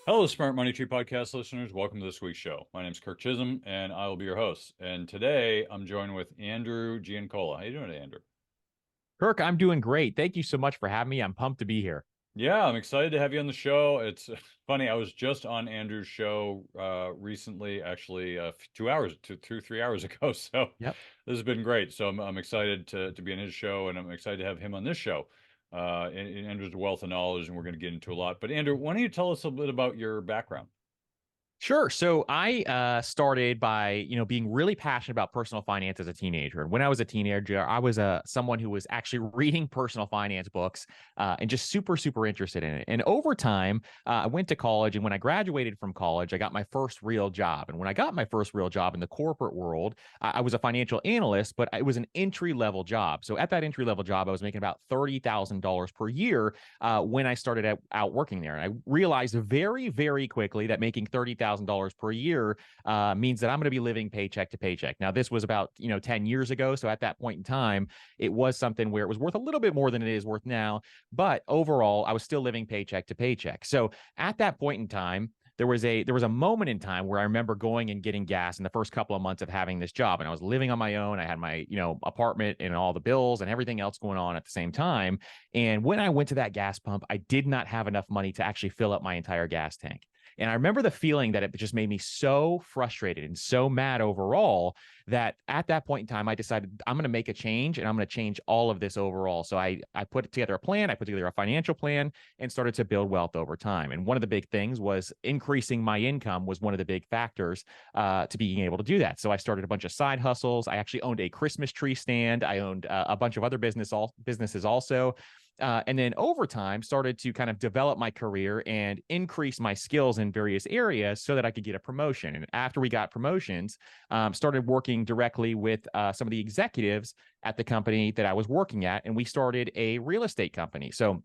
Hello, Smart Money Tree podcast listeners. Welcome to this week's show. My name is Kirk Chisholm, and I will be your host. And today I'm joined with Andrew Giancola. How you doing today, Andrew? Kirk, I'm doing great. Thank you so much for having me. I'm pumped to be here. Yeah, I'm excited to have you on the show. It's funny. I was just on Andrew's show recently, actually, 2 hours, 3 hours ago. So Yep. this has been great. So I'm excited to be on his show, and I'm excited to have him on this show. And Andrew's a wealth of knowledge, and we're going to get into a lot. But Andrew, why don't you tell us a bit about your background? Sure. So I started by, being really passionate about personal finance as a teenager. And when I was a teenager, I was someone who was actually reading personal finance books and just super, super interested in it. And over time, I went to college. And when I graduated from college, I got my first real job. And when I got my first real job in the corporate world, I was a financial analyst, but it was an entry level job. So at that entry level job, I was making about $30,000 per year when I started out working there. And I realized very, very quickly that making $30,000 per year means that I'm going to be living paycheck to paycheck. Now, this was about 10 years ago. So at that point in time, it was something where it was worth a little bit more than it is worth now. But overall, I was still living paycheck to paycheck. So at that point in time, there was a moment in time where I remember going and getting gas in the first couple of months of having this job, and I was living on my own. I had my apartment and all the bills and everything else going on at the same time. And when I went to that gas pump, I did not have enough money to actually fill up my entire gas tank. And I remember the feeling that it just made me so frustrated and so mad overall that at that point in time, I decided I'm going to make a change and I'm going to change all of this overall. So I put together a plan, I put together a financial plan and started to build wealth over time. And one of the big things was increasing my income was one of the big factors to being able to do that. So I started a bunch of side hustles. I actually owned a Christmas tree stand. I owned a bunch of other businesses also. And then over time started to kind of develop my career and increase my skills in various areas so that I could get a promotion. And after we got promotions, started working directly with some of the executives at the company that I was working at, and we started a real estate company. So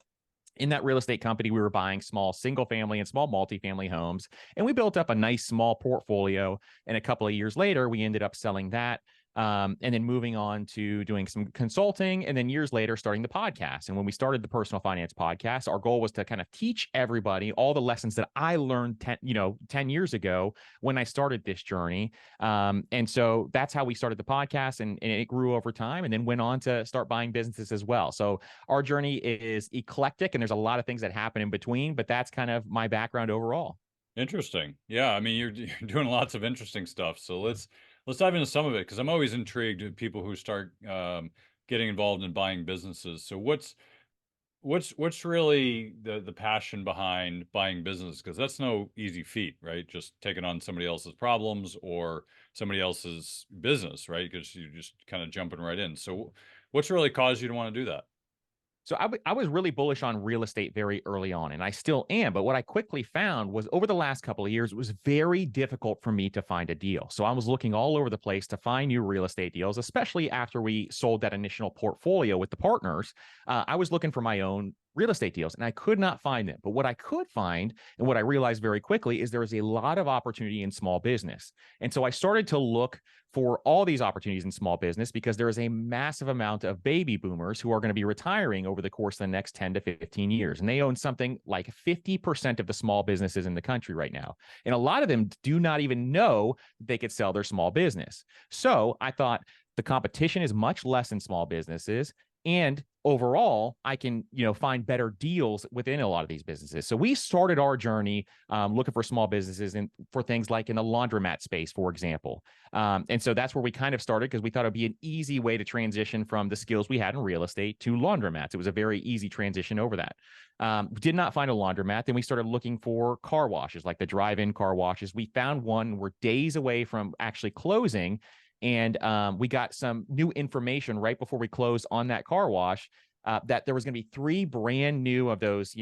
in that real estate company, we were buying small single family and small multifamily homes, and we built up a nice small portfolio. And a couple of years later, we ended up selling that. And then moving on to doing some consulting, and then years later starting the podcast. And when we started the personal finance podcast, our goal was to kind of teach everybody all the lessons that I learned 10 years ago when I started this journey. And so that's how we started the podcast, and it grew over time, and then went on to start buying businesses as well. So our journey is eclectic, and there's a lot of things that happen in between, but that's kind of my background overall. Interesting. Yeah, I mean you're doing lots of interesting stuff. So let's dive into some of it because I'm always intrigued with people who start getting involved in buying businesses. So what's really the passion behind buying business? Because that's no easy feat, right? Just taking on somebody else's problems or somebody else's business, right? Because you're just kind of jumping right in. So what's really caused you to want to do that? So I was really bullish on real estate very early on, and I still am. But what I quickly found was over the last couple of years, it was very difficult for me to find a deal. So I was looking all over the place to find new real estate deals, especially after we sold that initial portfolio with the partners. I was looking for my own real estate deals and I could not find them. But what I could find and what I realized very quickly is there is a lot of opportunity in small business. And so I started to look for all these opportunities in small business because there is a massive amount of baby boomers who are going to be retiring over the course of the next 10 to 15 years. And they own something like 50% of the small businesses in the country right now. And a lot of them do not even know they could sell their small business. So I thought the competition is much less in small businesses. And overall, I can, find better deals within a lot of these businesses. So we started our journey looking for small businesses and for things like in the laundromat space, for example. And so that's where we kind of started because we thought it'd be an easy way to transition from the skills we had in real estate to laundromats. It was a very easy transition over that. We did not find a laundromat. Then we started looking for car washes, like the drive-in car washes. We found one. We're days away from actually closing. And we got some new information right before we closed on that car wash that there was going to be three brand new of those,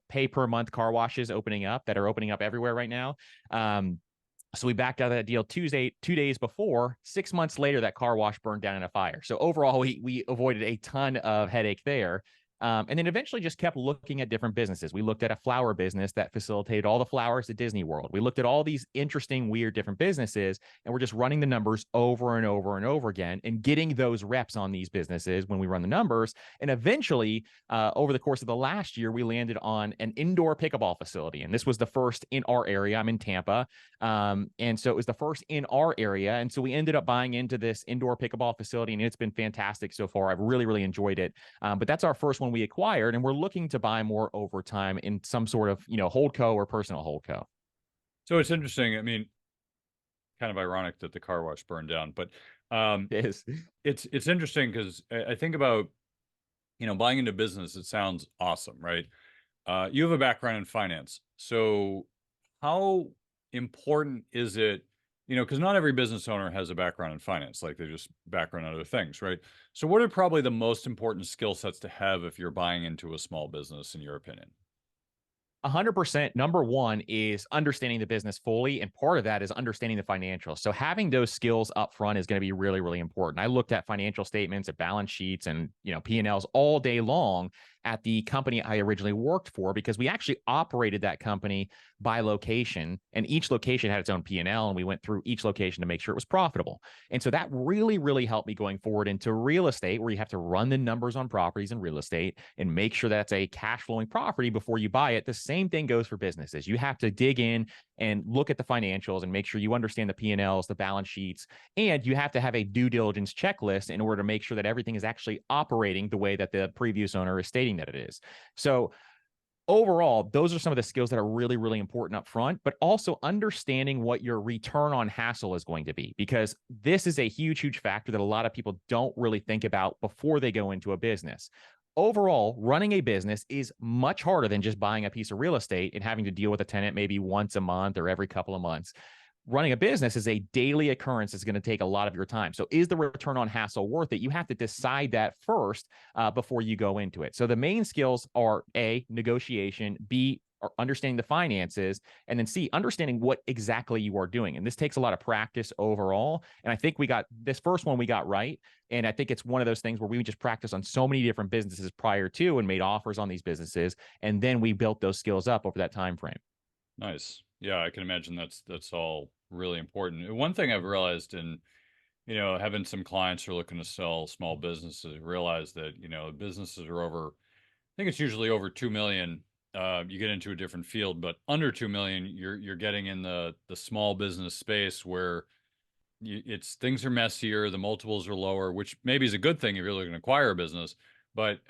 pay per month car washes opening up that are opening up everywhere right now. So we backed out of that deal 2 days before. 6 months later, that car wash burned down in a fire. So overall, we avoided a ton of headache there. And then eventually just kept looking at different businesses. We looked at a flower business that facilitated all the flowers at Disney World. We looked at all these interesting, weird, different businesses, and we're just running the numbers over and over and over again and getting those reps on these businesses when we run the numbers. And eventually, over the course of the last year, we landed on an indoor pickleball facility. And this was the first in our area. I'm in Tampa. And so it was the first in our area. And so we ended up buying into this indoor pickleball facility, and it's been fantastic so far. I've really, really enjoyed it. But that's our first one we acquired, and we're looking to buy more over time in some sort of, holdco or personal holdco. So it's interesting. I mean, kind of ironic that the car wash burned down, but It is. it's interesting because I think about, buying into business. It sounds awesome, right? You have a background in finance, so how important is it? Because not every business owner has a background in finance, like they just background in other things, right? So, what are probably the most important skill sets to have if you're buying into a small business, in your opinion? 100%. Number one is understanding the business fully, and part of that is understanding the financials. So having those skills up front is going to be really, really important. I looked at financial statements, at balance sheets, and P&Ls all day long at the company I originally worked for, because we actually operated that company by location, and each location had its own P&L, and we went through each location to make sure it was profitable. And so that really, really helped me going forward into real estate, where you have to run the numbers on properties in real estate and make sure that's a cash flowing property before you buy it. The same thing goes for businesses. You have to dig in and look at the financials and make sure you understand the P&Ls, the balance sheets, and you have to have a due diligence checklist in order to make sure that everything is actually operating the way that the previous owner is stating that it is. So overall, those are some of the skills that are really, really important up front, but also understanding what your return on hassle is going to be, because this is a huge, huge factor that a lot of people don't really think about before they go into a business. Overall, running a business is much harder than just buying a piece of real estate and having to deal with a tenant maybe once a month or every couple of months. Running a business is a daily occurrence that's going to take a lot of your time. So is the return on hassle worth it? You have to decide that first before you go into it. So the main skills are A, negotiation, B, understanding the finances, and then C, understanding what exactly you are doing. And this takes a lot of practice overall. And I think we got this first one we got right. And I think it's one of those things where we just practiced on so many different businesses prior to and made offers on these businesses. And then we built those skills up over that time frame. Nice. Yeah, I can imagine that's all really important. One thing I've realized in, having some clients who are looking to sell small businesses, realize that, businesses are over, I think it's usually over 2 million. You get into a different field, but under 2 million, you're getting in the small business space where it's things are messier, the multiples are lower, which maybe is a good thing if you're looking to acquire a business, but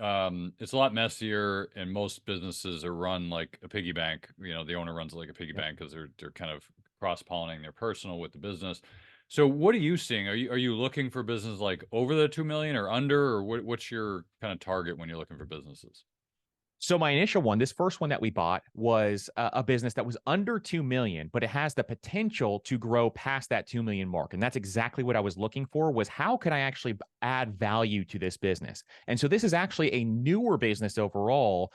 it's a lot messier, and most businesses are run like a piggy bank. The owner runs it like a piggy bank because they're kind of cross-pollinating their personal with the business. So what are you seeing? Are you looking for business like over the 2 million or under, or what's your kind of target when you're looking for businesses? So my initial one, this first one that we bought, was a business that was under 2 million, but it has the potential to grow past that 2 million mark. And that's exactly what I was looking for, was how can I actually add value to this business? And so this is actually a newer business overall.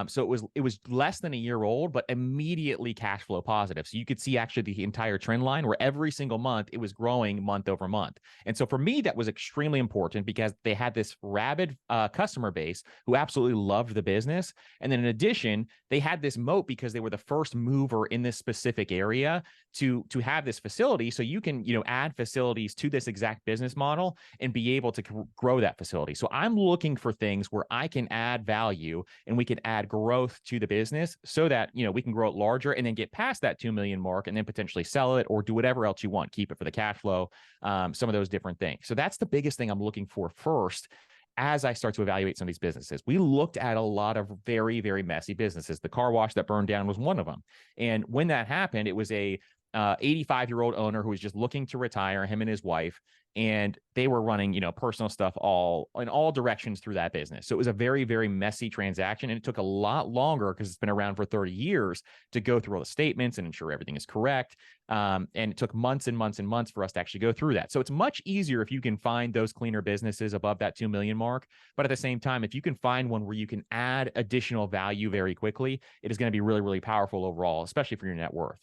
So it was less than a year old, but immediately cash flow positive. So you could see actually the entire trend line where every single month it was growing month over month. And so for me, that was extremely important because they had this rabid customer base who absolutely loved the business. And then in addition, they had this moat because they were the first mover in this specific area to have this facility. So you can, add facilities to this exact business model and be able to grow that facility. So I'm looking for things where I can add value and we can add growth to the business so that, we can grow it larger and then get past that 2 million mark and then potentially sell it or do whatever else you want, keep it for the cash flow, some of those different things. So that's the biggest thing I'm looking for first as I start to evaluate some of these businesses. We looked at a lot of very, very messy businesses. The car wash that burned down was one of them. And when that happened, it was a 85-year-old owner who was just looking to retire, him and his wife, and they were running, personal stuff all in all directions through that business. So it was a very, very messy transaction, and it took a lot longer because it's been around for 30 years to go through all the statements and ensure everything is correct. And it took months and months and months for us to actually go through that. So it's much easier if you can find those cleaner businesses above that 2 million mark. But at the same time, if you can find one where you can add additional value very quickly, it is going to be really, really powerful overall, especially for your net worth.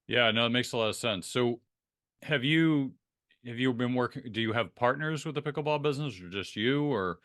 Yeah, no, it makes a lot of sense. So have you been working, do you have partners with the pickleball business, or just you, or?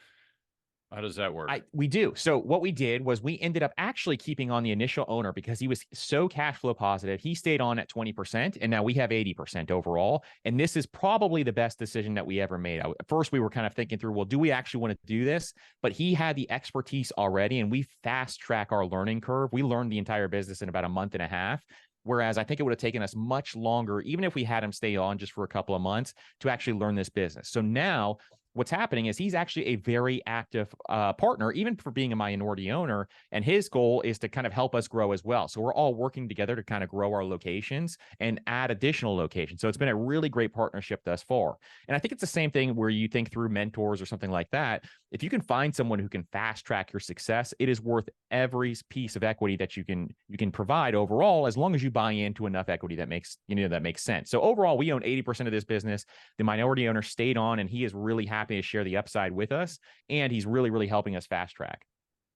How does that work? We do. So what we did was we ended up actually keeping on the initial owner because he was so cash flow positive. He stayed on at 20%, and now we have 80% overall. And this is probably the best decision that we ever made. At first, we were kind of thinking through, well, do we actually want to do this? But he had the expertise already, and we fast track our learning curve. We learned the entire business in about a month and a half. Whereas I think it would have taken us much longer, even if we had him stay on just for a couple of months, to actually learn this business. So now what's happening is he's actually a very active partner, even for being a minority owner. And his goal is to kind of help us grow as well. So we're all working together to kind of grow our locations and add additional locations. So it's been a really great partnership thus far. And I think it's the same thing where you think through mentors or something like that. If you can find someone who can fast track your success, it is worth every piece of equity that you can provide overall, as long as you buy into enough equity that makes sense. So overall, we own 80% of this business. The minority owner stayed on, and he is really happy to share the upside with us, and he's really, really helping us fast track.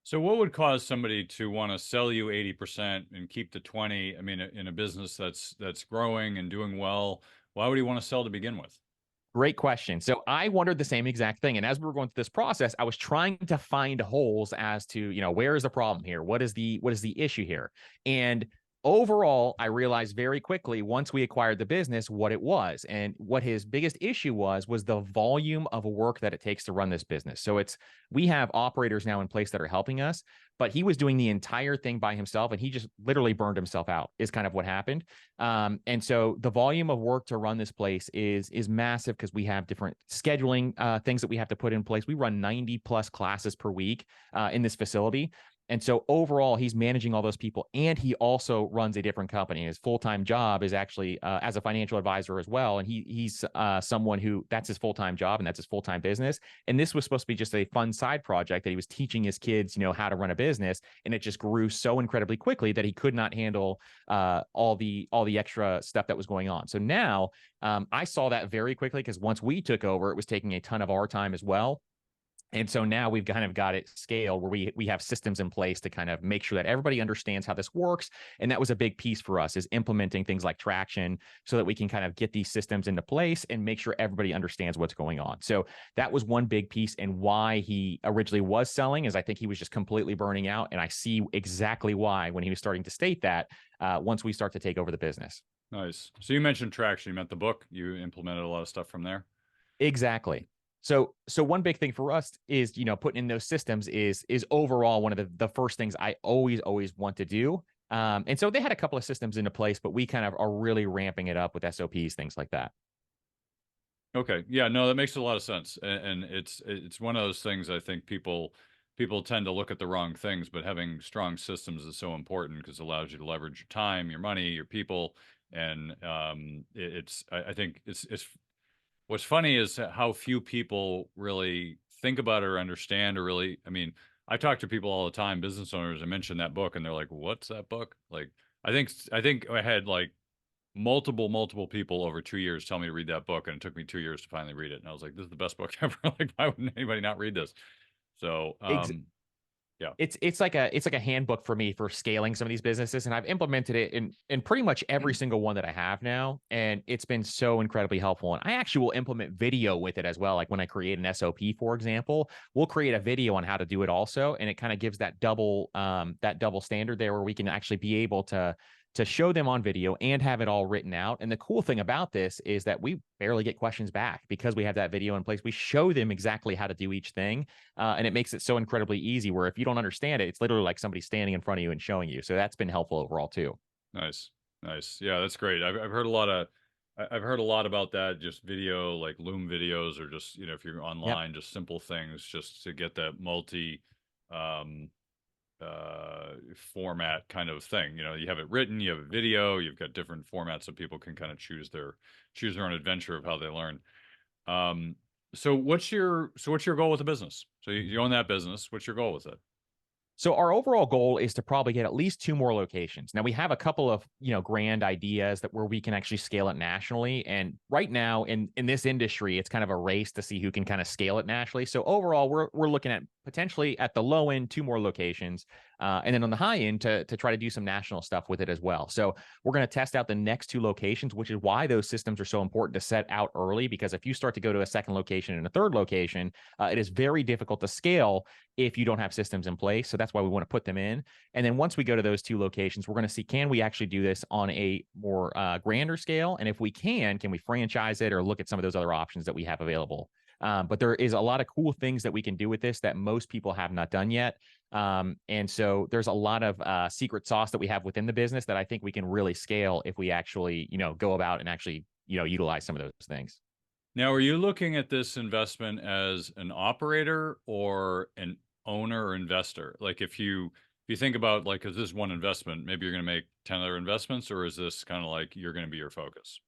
So what would cause somebody to want to sell you 80% and keep the 20? I mean, in a business that's growing and doing well, why would he want to sell to begin with? Great question. So I wondered the same exact thing. And as we were going through this process, I was trying to find holes as to, where is the problem here? What is the issue here? And overall, I realized very quickly once we acquired the business what it was. And what his biggest issue was the volume of work that it takes to run this business. So we have operators now in place that are helping us, but he was doing the entire thing by himself, and he just literally burned himself out, is kind of what happened. And so the volume of work to run this place is massive because we have different scheduling things that we have to put in place. We run 90 plus classes per week in this facility. And so overall, he's managing all those people, and he also runs a different company. His full-time job is actually as a financial advisor as well. And he's someone who that's his full-time job and that's his full-time business. And this was supposed to be just a fun side project that he was teaching his kids, how to run a business. And it just grew so incredibly quickly that he could not handle all the extra stuff that was going on. So now I saw that very quickly because once we took over, it was taking a ton of our time as well. And so now we've kind of got it scaled where we have systems in place to kind of make sure that everybody understands how this works. And that was a big piece for us, is implementing things like traction so that we can kind of get these systems into place and make sure everybody understands what's going on. So that was one big piece. And why he originally was selling is I think he was just completely burning out. And I see exactly why when he was starting to state that once we start to take over the business. Nice. So you mentioned traction. You meant the book. You implemented a lot of stuff from there. Exactly. So one big thing for us is, putting in those systems is overall one of the first things I always want to do. And so they had a couple of systems into place, but we kind of are really ramping it up with SOPs, things like that. Okay. Yeah, no, that makes a lot of sense. And it's one of those things I think people tend to look at the wrong things, but having strong systems is so important because it allows you to leverage your time, your money, your people. And I think it's what's funny is how few people really think about it or understand or really, I mean, I talk to people all the time, business owners, I mention that book and they're like, what's that book? Like, I think I had like multiple people over 2 years tell me to read that book, and it took me 2 years to finally read it. And I was like, this is the best book ever. Like, why wouldn't anybody not read this? So, yeah. It's like a handbook for me for scaling some of these businesses, and I've implemented it in pretty much every single one that I have now, and it's been so incredibly helpful. And I actually will implement video with it as well. Like when I create an SOP, for example, we'll create a video on how to do it also, and it kind of gives that double standard there where we can actually be able to show them on video and have it all written out. And the cool thing about this is that we barely get questions back because we have that video in place. We show them exactly how to do each thing. And it makes it so incredibly easy where if you don't understand it, it's literally like somebody standing in front of you and showing you. So that's been helpful overall too. Nice. Nice. Yeah, that's great. I've heard a lot of, I've heard a lot about that, just video, like Loom videos, or just, if you're Yep. online, just simple things just to get that um, format kind of thing. You have it written, you have a video, you've got different formats so people can kind of choose their own adventure of how they learn. Um, so what's your goal with the business? So you own that business. What's your goal with it? So our overall goal is to probably get at least 2 more locations. Now we have a couple of grand ideas that where we can actually scale it nationally. And right now in this industry, it's kind of a race to see who can kind of scale it nationally. So overall, we're looking at potentially at the low end 2 more locations, and then on the high end to try to do some national stuff with it as well. So we're going to test out the next 2 locations, which is why those systems are so important to set out early. Because if you start to go to a second location and a third location, it is very difficult to scale if you don't have systems in place. So that's why we want to put them in. And then once we go to those 2 locations, we're going to see, can we actually do this on a more grander scale? And if we can we franchise it or look at some of those other options that we have available? But there is a lot of cool things that we can do with this that most people have not done yet. And so there's a lot of secret sauce that we have within the business that I think we can really scale if we actually, go about and actually, utilize some of those things. Now, are you looking at this investment as an operator or an owner or investor? Like if you think about like, is this one investment, maybe you're going to make 10 other investments, or is this kind of like you're going to be your focus?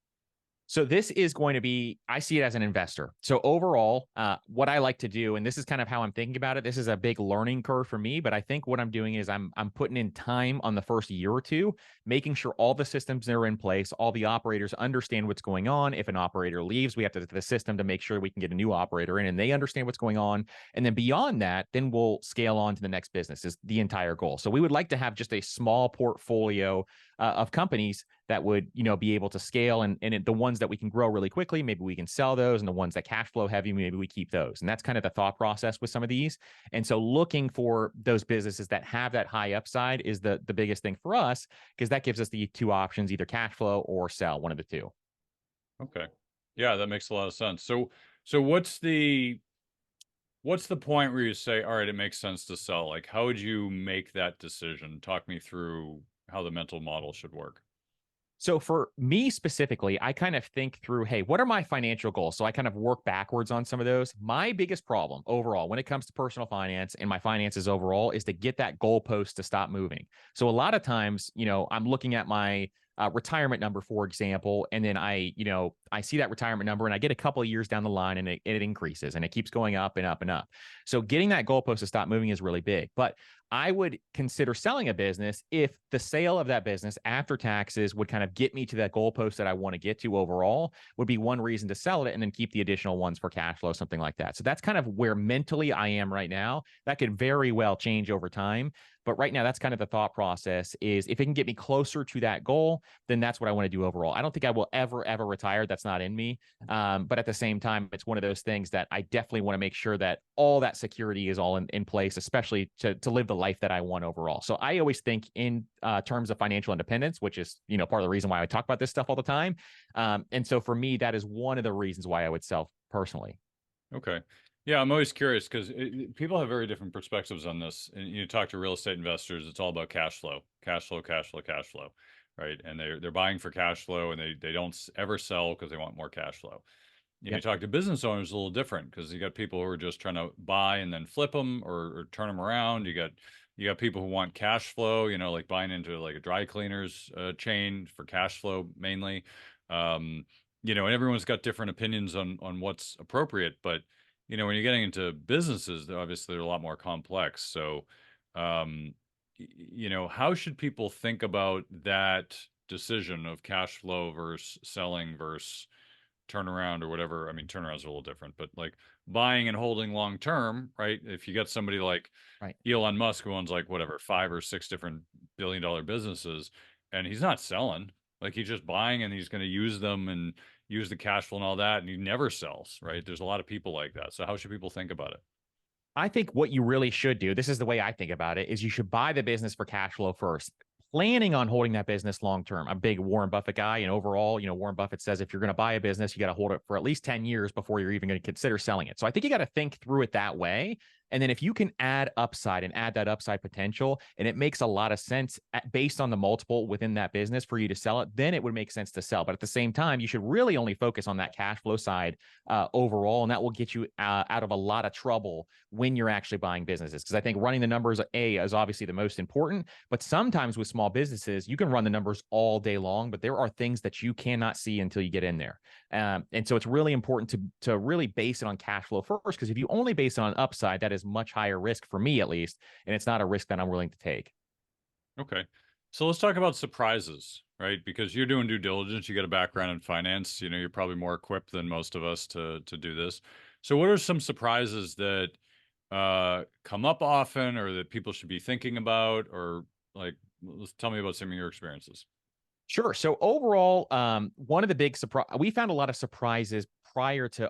So this is going to be, I see it as an investor. So overall, what I like to do, and this is kind of how I'm thinking about it. This is a big learning curve for me, but I think what I'm doing is I'm putting in time on the first year or two, making sure all the systems are in place, all the operators understand what's going on. If an operator leaves, we have to the system to make sure we can get a new operator in, and they understand what's going on. And then beyond that, then we'll scale on to the next business is the entire goal. So we would like to have just a small portfolio of companies that would be able to scale, and the ones that we can grow really quickly, maybe we can sell those, and the ones that cash flow heavy, maybe we keep those. And that's kind of the thought process with some of these. And so looking for those businesses that have that high upside is the biggest thing for us, because that gives us the 2 options, either cash flow or sell, one of the two. Okay. Yeah, that makes a lot of sense. So what's the point where you say, all right, it makes sense to sell? Like, how would you make that decision? Talk me through how the mental model should work. So for me specifically, I kind of think through, hey, what are my financial goals? So I kind of work backwards on some of those. My biggest problem overall when it comes to personal finance and my finances overall is to get that goalpost to stop moving. So a lot of times, I'm looking at my retirement number, for example, and then I see that retirement number and I get a couple of years down the line and it increases and it keeps going up and up and up. So getting that goalpost to stop moving is really big. But I would consider selling a business if the sale of that business after taxes would kind of get me to that goalpost that I want to get to overall, would be one reason to sell it and then keep the additional ones for cash flow, something like that. So that's kind of where mentally I am right now. That could very well change over time. But right now, that's kind of the thought process is if it can get me closer to that goal, then that's what I want to do overall. I don't think I will ever retire. That's not in me. But at the same time, it's one of those things that I definitely want to make sure that all that security is all in place, especially to live the life that I want overall. So I always think in terms of financial independence, which is, part of the reason why I talk about this stuff all the time. And so for me, that is one of the reasons why I would sell personally. Okay. Yeah, I'm always curious because people have very different perspectives on this. And you talk to real estate investors, it's all about cash flow, cash flow, cash flow, cash flow, right? And they're buying for cash flow, and they don't ever sell because they want more cash flow. You Yep. talk to business owners, a little different because you got people who are just trying to buy and then flip them or turn them around. You got people who want cash flow, like buying into like a dry cleaners chain for cash flow mainly. And everyone's got different opinions on what's appropriate, but when you're getting into businesses, obviously they're a lot more complex. So, how should people think about that decision of cash flow versus selling versus turnaround or whatever? I mean, turnaround's a little different, but like buying and holding long term, right? If you got somebody like Right. Elon Musk who owns like whatever 5 or 6 different billion-dollar businesses, and he's not selling, like he's just buying and he's going to use them and use the cash flow and all that, and he never sells, right? There's a lot of people like that. So how should people think about it? I think what you really should do, this is the way I think about it, is you should buy the business for cash flow first, planning on holding that business long term. I'm a big Warren Buffett guy, and overall, Warren Buffett says if you're going to buy a business, you got to hold it for at least 10 years before you're even going to consider selling it. So I think you got to think through it that way. And then if you can add upside and add that upside potential, and it makes a lot of sense based on the multiple within that business for you to sell it, then it would make sense to sell. But at the same time, you should really only focus on that cash flow side overall, and that will get you out of a lot of trouble when you're actually buying businesses. Because I think running the numbers is obviously the most important, but sometimes with small businesses, you can run the numbers all day long, but there are things that you cannot see until you get in there. And so it's really important to really base it on cash flow first, because if you only base it on upside, that is much higher risk for me, at least. And it's not a risk that I'm willing to take. Okay. So let's talk about surprises, right? Because you're doing due diligence, you got a background in finance, you're probably more equipped than most of us to do this. So what are some surprises that come up often or that people should be thinking about, or like let's tell me about some of your experiences. Sure. So overall, one of the big surprise we found a lot of surprises prior to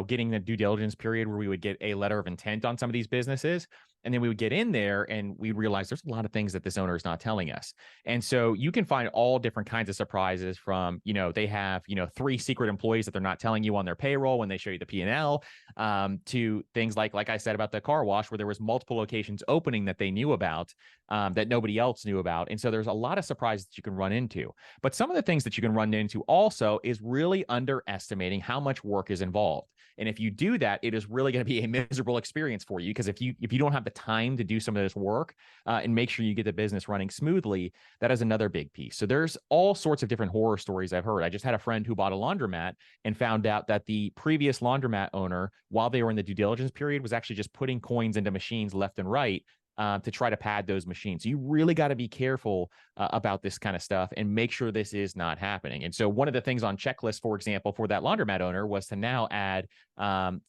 getting the due diligence period where we would get a letter of intent on some of these businesses. And then we would get in there and we realize there's a lot of things that this owner is not telling us. And so you can find all different kinds of surprises from, they have, three secret employees that they're not telling you on their payroll when they show you the P&L, to things like I said about the car wash, where there was multiple locations opening that they knew about, that nobody else knew about. And so there's a lot of surprises that you can run into. But some of the things that you can run into also is really underestimating how much work is involved. And if you do that, it is really going to be a miserable experience for you, because if you don't have the time to do some of this work, and make sure you get the business running smoothly, that is another big piece. So there's all sorts of different horror stories I've heard. I just had a friend who bought a laundromat and found out that the previous laundromat owner, while they were in the due diligence period, was actually just putting coins into machines left and right, to try to pad those machines. So you really got to be careful about this kind of stuff and make sure this is not happening. And so one of the things on checklist, for example, for that laundromat owner was to now add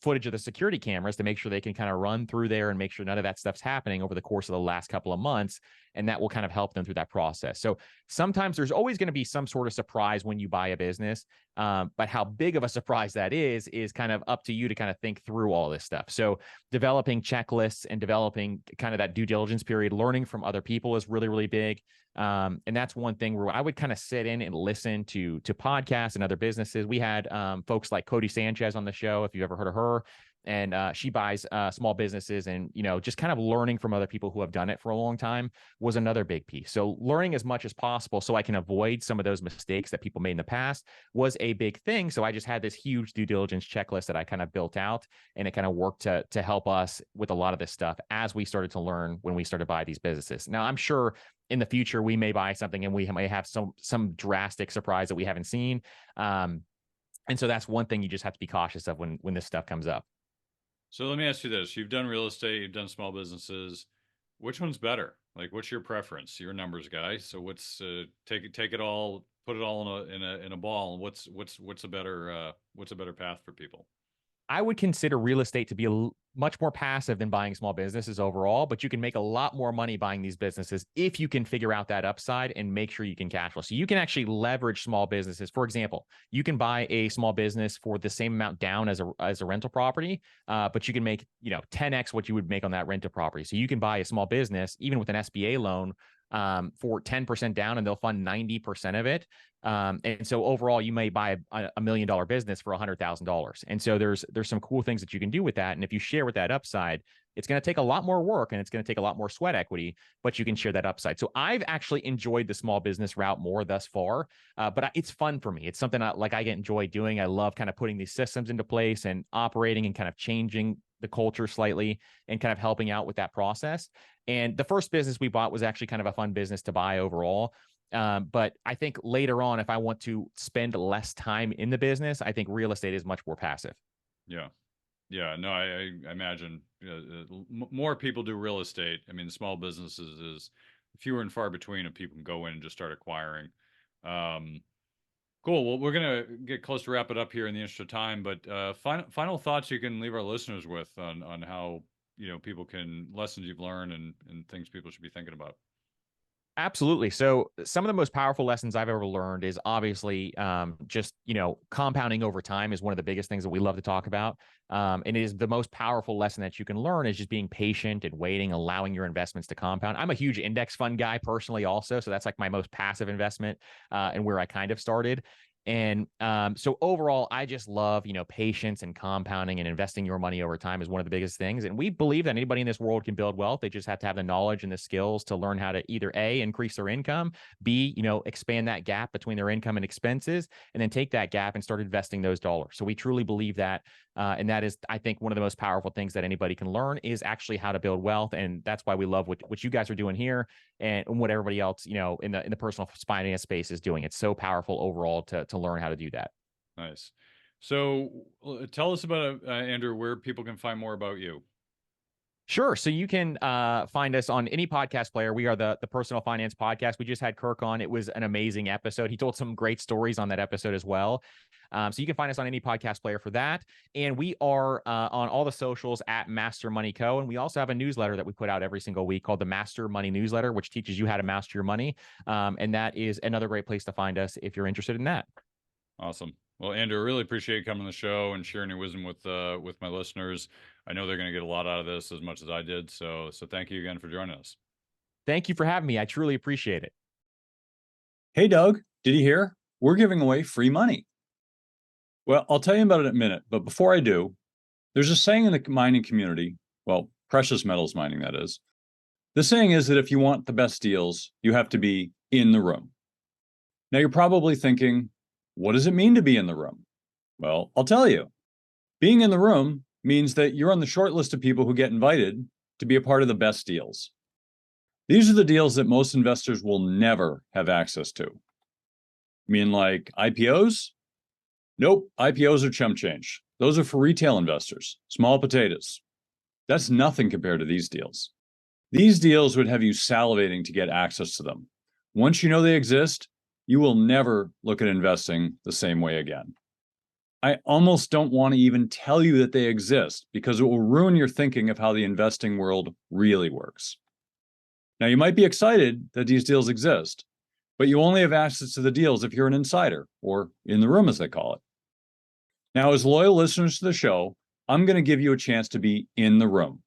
footage of the security cameras to make sure they can kind of run through there and make sure none of that stuff's happening over the course of the last couple of months. And that will kind of help them through that process. So sometimes there's always going to be some sort of surprise when you buy a business. But how big of a surprise that is kind of up to you to kind of think through all this stuff. So developing checklists and developing kind of that due diligence period, learning from other people is really, really big. And that's one thing where I would kind of sit in and listen to podcasts and other businesses. We had folks like Cody Sanchez on the show, if you've ever heard of her. And she buys small businesses, and just kind of learning from other people who have done it for a long time was another big piece. So learning as much as possible so I can avoid some of those mistakes that people made in the past was a big thing. So I just had this huge due diligence checklist that I kind of built out, and it kind of worked to help us with a lot of this stuff as we started to learn when we started to buy these businesses. Now, I'm sure in the future we may buy something and we may have some drastic surprise that we haven't seen. And so that's one thing you just have to be cautious of when this stuff comes up. So let me ask you this. You've done real estate, you've done small businesses. Which one's better? Like, what's your preference? You're a numbers guy. So what's take it all, put it all in a ball. What's a better path for people? I would consider real estate to be much more passive than buying small businesses overall, but you can make a lot more money buying these businesses if you can figure out that upside and make sure you can cash flow. So you can actually leverage small businesses. For example, you can buy a small business for the same amount down as a rental property, but you can make 10x what you would make on that rental property. So you can buy a small business even with an SBA loan, for 10% down, and they'll fund 90% of it. And so overall, you may buy $1 million business for $100,000. And so there's some cool things that you can do with that. And if you share with that upside, it's going to take a lot more work and it's going to take a lot more sweat equity, but you can share that upside. So I've actually enjoyed the small business route more thus far, but it's fun for me. It's something I get enjoy doing. I love kind of putting these systems into place and operating and kind of changing the culture slightly and kind of helping out with that process. And the first business we bought was actually kind of a fun business to buy overall. But I think later on, if I want to spend less time in the business, I think real estate is much more passive. Yeah. Yeah, no, I imagine more people do real estate. I mean, the small businesses is fewer and far between of people can go in and just start acquiring. Um, cool. Well, we're gonna get close to wrap it up here in the interest of time, but final thoughts you can leave our listeners with on how people can lessons you've learned and things people should be thinking about. Absolutely. So some of the most powerful lessons I've ever learned is obviously just, compounding over time is one of the biggest things that we love to talk about. And it is the most powerful lesson that you can learn is just being patient and waiting, allowing your investments to compound. I'm a huge index fund guy personally also. So that's like my most passive investment, and where I kind of started. And so overall, I just love, patience and compounding and investing your money over time is one of the biggest things. And we believe that anybody in this world can build wealth. They just have to have the knowledge and the skills to learn how to either A, increase their income, B, expand that gap between their income and expenses, and then take that gap and start investing those dollars. So we truly believe that. And that is, I think, one of the most powerful things that anybody can learn is actually how to build wealth. And that's why we love what you guys are doing here and what everybody else, in the personal finance space is doing. It's so powerful overall to learn how to do that. Nice. So tell us about Andrew, where people can find more about you. Sure. So you can find us on any podcast player. We are the Personal Finance Podcast. We just had Kirk on. It was an amazing episode. He told some great stories on that episode as well. So you can find us on any podcast player for that. And we are on all the socials at Master Money Co. And we also have a newsletter that we put out every single week called the Master Money Newsletter, which teaches you how to master your money. And that is another great place to find us if you're interested in that. Awesome. Well, Andrew, I really appreciate you coming on the show and sharing your wisdom with my listeners. I know they're going to get a lot out of this as much as I did. So thank you again for joining us. Thank you for having me. I truly appreciate it. Hey, Doug, did you hear? We're giving away free money. Well, I'll tell you about it in a minute, but before I do, there's a saying in the mining community, well, precious metals mining, that is. The saying is that if you want the best deals, you have to be in the room. Now, you're probably thinking, what does it mean to be in the room? Well, I'll tell you. Being in the room means that you're on the short list of people who get invited to be a part of the best deals. These are the deals that most investors will never have access to. You mean like IPOs? Nope, IPOs are chump change. Those are for retail investors, small potatoes. That's nothing compared to these deals. These deals would have you salivating to get access to them. Once you know they exist, you will never look at investing the same way again. I almost don't want to even tell you that they exist because it will ruin your thinking of how the investing world really works. Now, you might be excited that these deals exist, but you only have access to the deals if you're an insider, or in the room as they call it. Now, as loyal listeners to the show, I'm going to give you a chance to be in the room.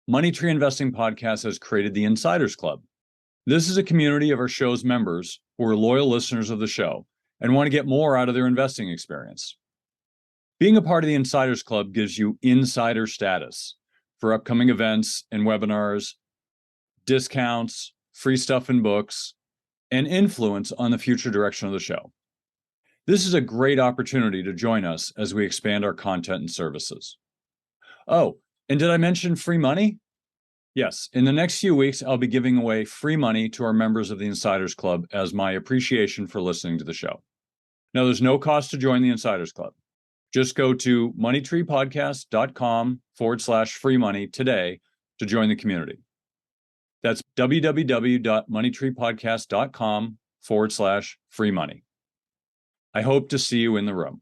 Money Tree Investing Podcast has created the Insiders Club. This is a community of our show's members who are loyal listeners of the show and want to get more out of their investing experience. Being a part of the Insiders Club gives you insider status for upcoming events and webinars, discounts, free stuff and books, and influence on the future direction of the show. This is a great opportunity to join us as we expand our content and services. Oh, and did I mention free money? Yes, in the next few weeks, I'll be giving away free money to our members of the Insiders Club as my appreciation for listening to the show. Now, there's no cost to join the Insiders Club. Just go to moneytreepodcast.com/free money today to join the community. That's www.moneytreepodcast.com/free money. I hope to see you in the room.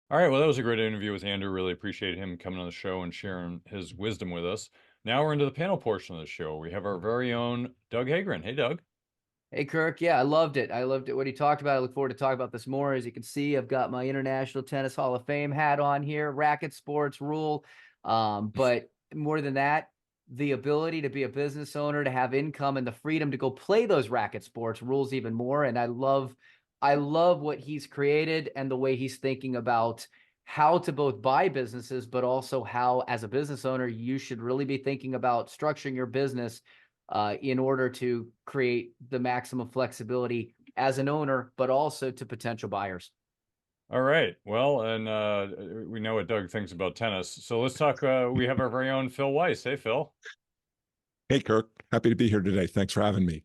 All right. Well, that was a great interview with Andrew. Really appreciate him coming on the show and sharing his wisdom with us. Now we're into the panel portion of the show. We have our very own Doug Heagren. Hey, Doug. Hey, Kirk. Yeah, I loved it. I loved it. What he talked about. I look forward to talking about this more. As you can see, I've got my International Tennis Hall of Fame hat on here, racket sports rule. But more than that, the ability to be a business owner, to have income and the freedom to go play those racket sports rules even more. And I love what he's created and the way he's thinking about how to both buy businesses, but also how, as a business owner, you should really be thinking about structuring your business in order to create the maximum flexibility as an owner, but also to potential buyers. All right. Well, and we know what Doug thinks about tennis. So let's talk. We have our very own Phil Weiss. Hey, Phil. Hey, Kirk. Happy to be here today. Thanks for having me.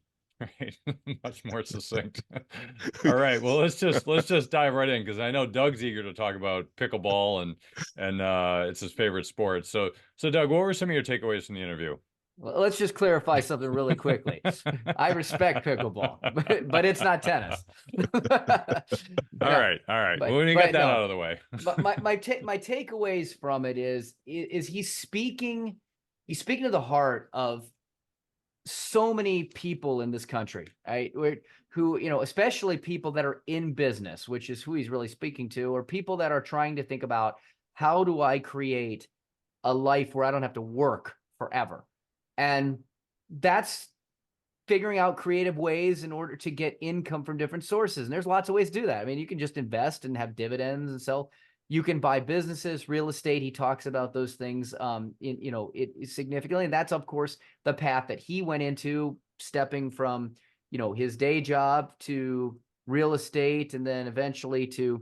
Right. Much more succinct. All right. Well, let's just dive right in because I know Doug's eager to talk about pickleball and it's his favorite sport. So Doug, what were some of your takeaways from the interview? Well, let's just clarify something really quickly. I respect pickleball, but it's not tennis. All right. Well, we get that out of the way. But my takeaways from it is he's speaking to the heart of so many people in this country, right? Who, especially people that are in business, which is who he's really speaking to, or people that are trying to think about, how do I create a life where I don't have to work forever? And that's figuring out creative ways in order to get income from different sources. And there's lots of ways to do that. I mean, you can just invest and have dividends and sell. You can buy businesses, real estate. He talks about those things it significantly. And that's, of course, the path that he went into, stepping from, his day job to real estate, and then eventually to,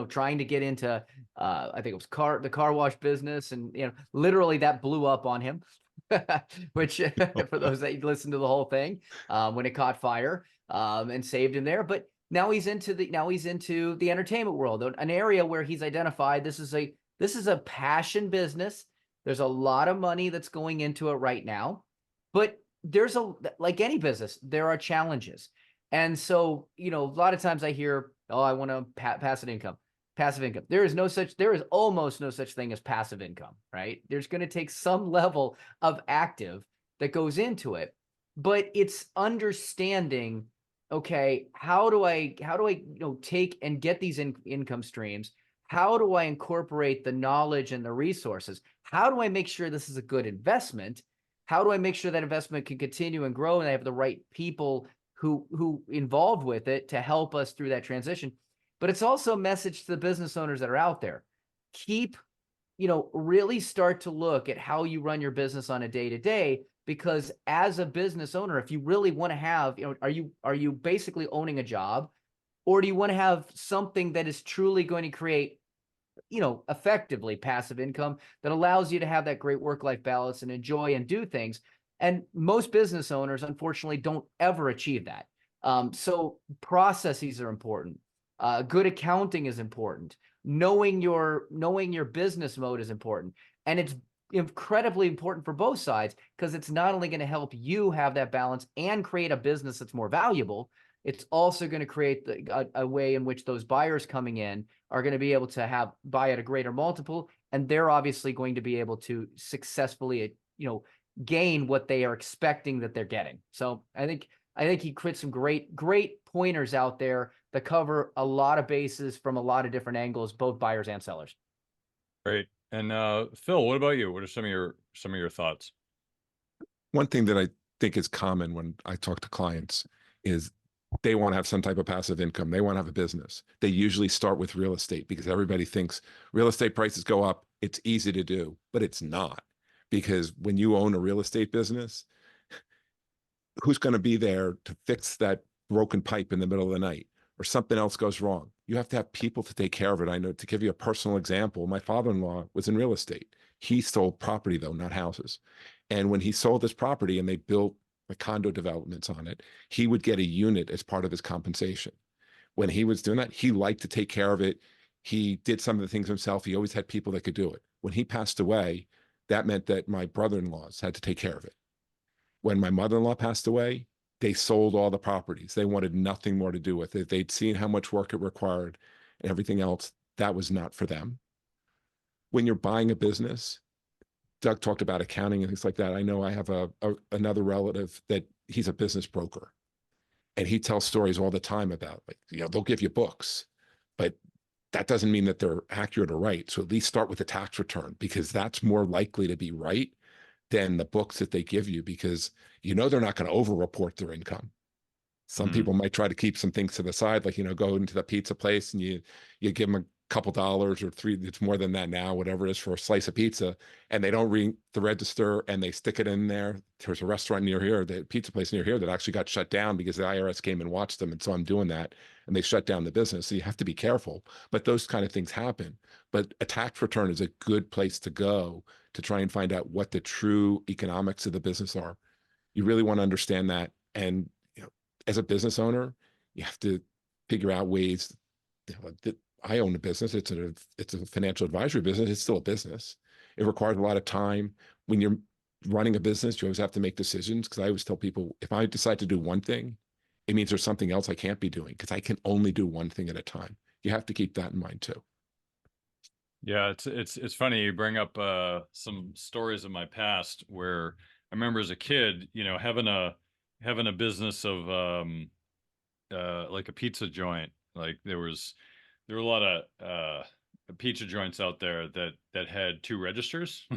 trying to get into, I think it was the car wash business. And, literally that blew up on him, which for those that listened to the whole thing, when it caught fire, and saved him there. But Now he's into the entertainment world, an area where he's identified this is a passion business. There's a lot of money that's going into it right now, but like any business, there are challenges. And so, a lot of times I hear, oh, I want to passive income. There is almost no such thing as passive income, right? There's going to take some level of active that goes into it, but it's understanding, okay, how do I take and get these income streams? How do I incorporate the knowledge and the resources? How do I make sure this is a good investment? How do I make sure that investment can continue and grow and I have the right people who involved with it to help us through that transition? But it's also a message to the business owners that are out there. Keep, really start to look at how you run your business on a day-to-day, because as a business owner, if you really want to have, are you basically owning a job, or do you want to have something that is truly going to create, effectively passive income that allows you to have that great work-life balance and enjoy and do things? And most business owners, unfortunately, don't ever achieve that. So processes are important. Good accounting is important. Knowing your business mode is important. And it's incredibly important for both sides, because it's not only going to help you have that balance and create a business that's more valuable, it's also going to create a way in which those buyers coming in are going to be able to buy at a greater multiple, and they're obviously going to be able to successfully, gain what they are expecting that they're getting. So I think he creates some great pointers out there that cover a lot of bases from a lot of different angles, both buyers and sellers. Great. And Phil, what about you? What are some of your thoughts? One thing that I think is common when I talk to clients is they want to have some type of passive income. They want to have a business. They usually start with real estate because everybody thinks real estate prices go up. It's easy to do, but it's not, because when you own a real estate business, who's going to be there to fix that broken pipe in the middle of the night, or something else goes wrong? You have to have people to take care of it. I know, to give you a personal example, my father-in-law was in real estate. He sold property, though, not houses. And when he sold this property and they built the condo developments on it, he would get a unit as part of his compensation. When he was doing that, he liked to take care of it. He did some of the things himself. He always had people that could do it. When he passed away, that meant that my brother-in-laws had to take care of it. When my mother-in-law passed away, they sold all the properties. They wanted nothing more to do with it. They'd seen how much work it required and everything else. That was not for them. When you're buying a business, Doug talked about accounting and things like that. I know I have another relative that he's a business broker, and he tells stories all the time about, like, they'll give you books, but that doesn't mean that they're accurate or right. So at least start with the tax return, because that's more likely to be right than the books that they give you, because they're not going to over-report their income. Some people might try to keep some things to the side, like, go into the pizza place and you give them a couple dollars or $3, it's more than that now, whatever it is, for a slice of pizza, and they don't ring the register and they stick it in there. There's a restaurant near here, the pizza place near here, that actually got shut down because the IRS came and watched them. And so I'm doing that, and they shut down the business. So you have to be careful, but those kind of things happen. But a tax return is a good place to go to try and find out what the true economics of the business are. You really want to understand that. And as a business owner, you have to figure out ways. That I own a business. It's a financial advisory business. It's still a business. It requires a lot of time. When you're running a business, you always have to make decisions. Because I always tell people, if I decide to do one thing, it means there's something else I can't be doing, because I can only do one thing at a time. You have to keep that in mind too. Yeah, it's funny you bring up some stories of my past where I remember as a kid, having a business of like a pizza joint. Like there were a lot of pizza joints out there that had two registers,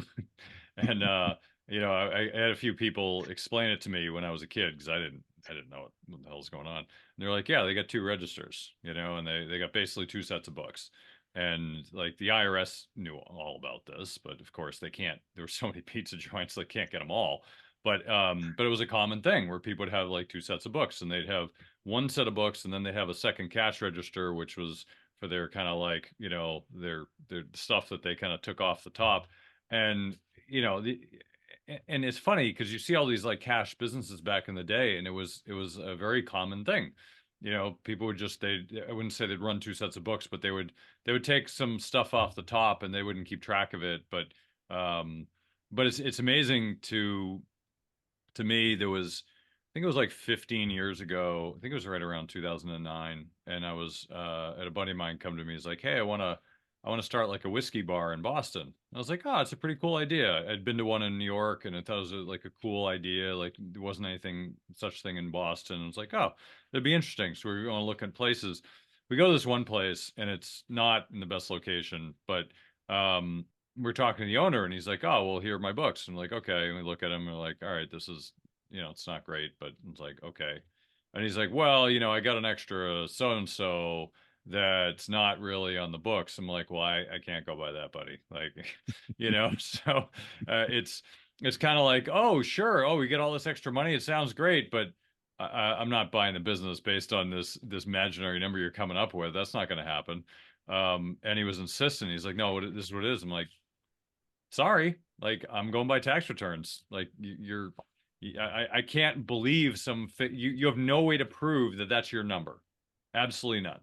and I had a few people explain it to me when I was a kid, because I didn't know what the hell's going on. And they're like, yeah, they got two registers, and they got basically two sets of books. And like the IRS knew all about this, but of course they can't. There were so many pizza joints, they can't get them all. But it was a common thing where people would have like two sets of books, and they'd have one set of books, and then they'd have a second cash register, which was for their kind of like, their stuff that they kind of took off the top. And and it's funny because you see all these like cash businesses back in the day, and it was a very common thing. you know, people would just, I wouldn't say they'd run 2 sets of books, but they would take some stuff off the top and they wouldn't keep track of it. But it's amazing to me. There was, I think it was like 15 years ago. I think it was right around 2009. And I was at a buddy of mine come to me. He's like, hey, I want to start like a whiskey bar in Boston. And I was like, oh, it's a pretty cool idea. I'd been to one in New York and I thought it was like a cool idea. Like there wasn't anything such thing in Boston. And it's like, oh, that'd be interesting. So we were going to look at places. We go to this one place and it's not in the best location, but we're talking to the owner and he's like, oh, well, here are my books. And I'm like, okay. And we look at him and we're like, all right, this is, you know, it's not great, but it's like, okay. And he's like, well, you know, I got an extra so-and-so that's not really on the books. I'm like, well, I can't go by that, buddy. Like, you know, so it's kind of like, oh, sure. Oh, we get all this extra money. It sounds great, but I'm not buying the business based on this imaginary number you're coming up with. That's not going to happen. And he was insistent. He's like, no, this is what it is. I'm like, sorry, like I'm going by tax returns. Like I can't believe you have no way to prove that that's your number. Absolutely none.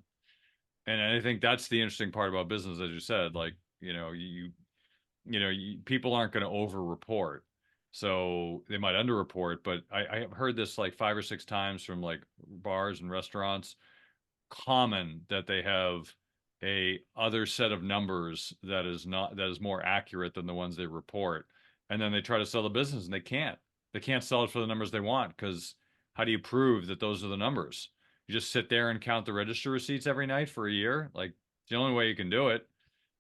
And I think that's the interesting part about business, as you said, like, you know, people aren't going to over-report. So they might under-report, but I have heard this like 5 or 6 times from like bars and restaurants, common that they have a other set of numbers that is more accurate than the ones they report. And then they try to sell the business and they can't sell it for the numbers they want, because how do you prove that those are the numbers? You just sit there and count the register receipts every night for a year. Like, it's the only way you can do it.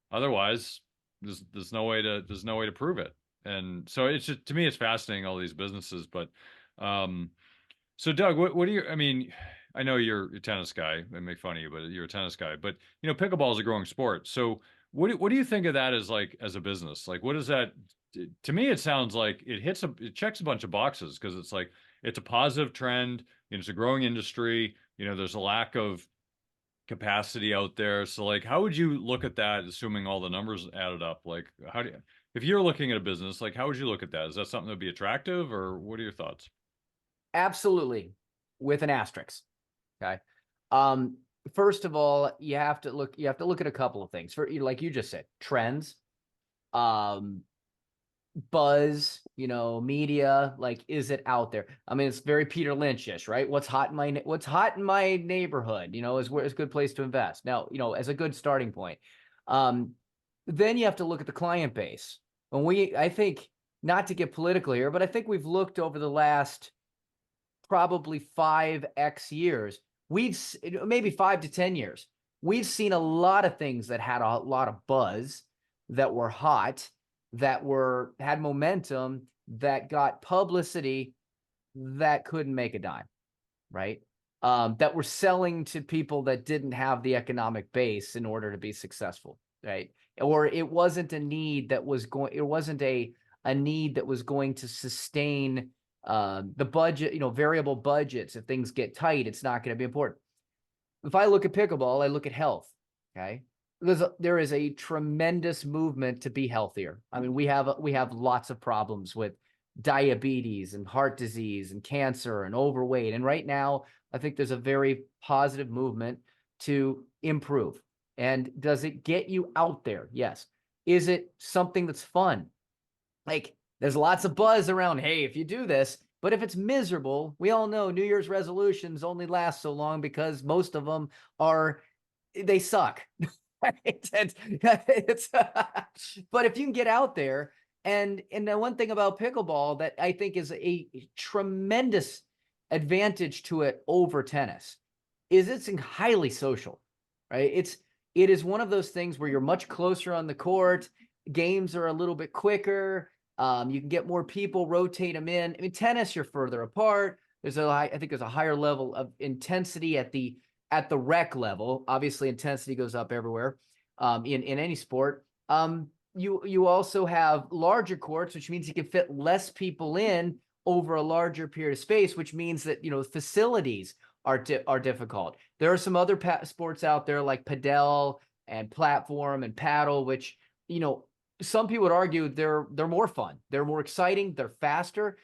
Otherwise, there's no way to prove it. And so it's just, to me, it's fascinating, all these businesses. But so Doug, what do you, I mean, I know you're a tennis guy. I make fun of you, but you're a tennis guy. But you know, pickleball is a growing sport. So what do you think of that as, like, as a business? Like, what is that? To me, it sounds like it checks a bunch of boxes, because it's like, it's a positive trend. You know, it's a growing industry. You know, there's a lack of capacity out there. So like, how would you look at that, assuming all the numbers added up? Like, if you're looking at a business, like, how would you look at that? Is that something that would be attractive, or what are your thoughts? Absolutely, with an asterisk. Okay. First of all, you have to look at a couple of things. Like you just said, trends, buzz, you know, media, like, is it out there? I mean, it's very Peter Lynch-ish, right? What's hot in my neighborhood, you know, is a good place to invest. Now, you know, as a good starting point. Then you have to look at the client base. I think, not to get political here, but I think we've looked over the last probably 5x years, maybe 5 to 10 years, we've seen a lot of things that had a lot of buzz, that were hot, that had momentum, that got publicity, that couldn't make a dime, right? That were selling to people that didn't have the economic base in order to be successful, right? Or it wasn't a need that was going to sustain the budget, you know, variable budgets. If things get tight, it's not going to be important. If I look at pickleball, I look at health. Okay. There is a tremendous movement to be healthier. I mean, we have lots of problems with diabetes and heart disease and cancer and overweight. And right now, I think there's a very positive movement to improve. And does it get you out there? Yes. Is it something that's fun? Like, there's lots of buzz around, hey, if you do this, but if it's miserable, we all know New Year's resolutions only last so long, because most of them they suck. But if you can get out there, and the one thing about pickleball that I think is a tremendous advantage to it over tennis is it's highly social, right? It is one of those things where you're much closer on the court. Games are a little bit quicker. You can get more people, rotate them in. I mean, tennis, you're further apart. I think there's a higher level of intensity at the rec level. Obviously, intensity goes up everywhere in any sport. You also have larger courts, which means you can fit less people in over a larger period of space, which means that, you know, facilities are difficult. There are some other sports out there like padel and platform and paddle, which, you know, some people would argue they're more fun, they're more exciting, they're faster,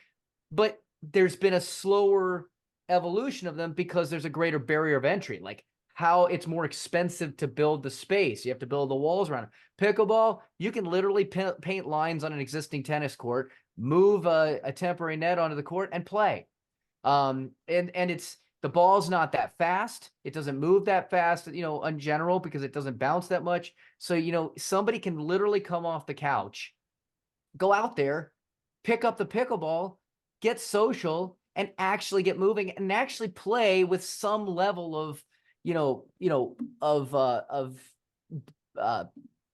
but there's been a slower evolution of them because there's a greater barrier of entry, like how it's more expensive to build the space. You have to build the walls around it. Pickleball, you can literally paint lines on an existing tennis court, move a temporary net onto the court and play. And it's, the ball's not that fast. It doesn't move that fast, in general, because it doesn't bounce that much. So, somebody can literally come off the couch, go out there, pick up the pickleball, get social, and actually get moving and actually play with some level of,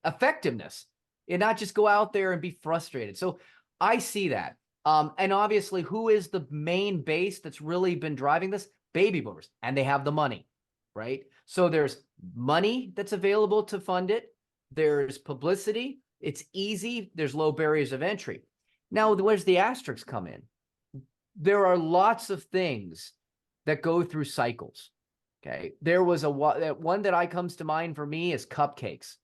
effectiveness, and not just go out there and be frustrated. So I see that. And obviously, who is the main base that's really been driving this? Baby boomers, and they have the money, right? So there's money that's available to fund it. There's publicity. It's easy. There's low barriers of entry. Now, where's the asterisks come in? There are lots of things that go through cycles. Okay. There was one that comes to mind for me is cupcakes.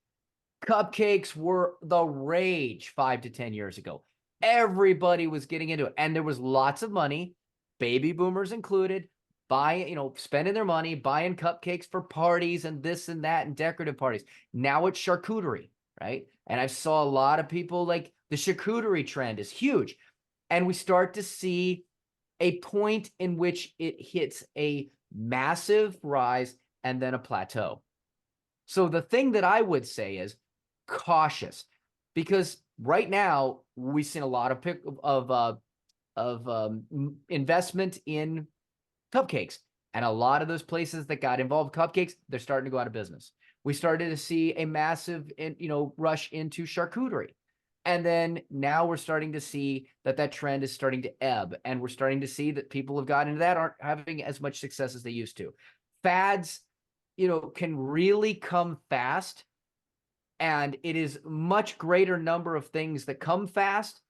Cupcakes were the rage 5 to 10 years ago. Everybody was getting into it, and there was lots of money, baby boomers included, spending their money, buying cupcakes for parties and this and that and decorative parties. Now it's charcuterie, right? And I saw a lot of people, like, the charcuterie trend is huge. And we start to see a point in which it hits a massive rise and then a plateau. So the thing that I would say is cautious, because right now we've seen a lot of investment in cupcakes, and a lot of those places that got involved in cupcakes, they're starting to go out of business. We started to see a massive, rush into charcuterie. And then now we're starting to see that trend is starting to ebb, and we're starting to see that people have gotten into that aren't having as much success as they used to. Fads, can really come fast, and it is much greater number of things that come fast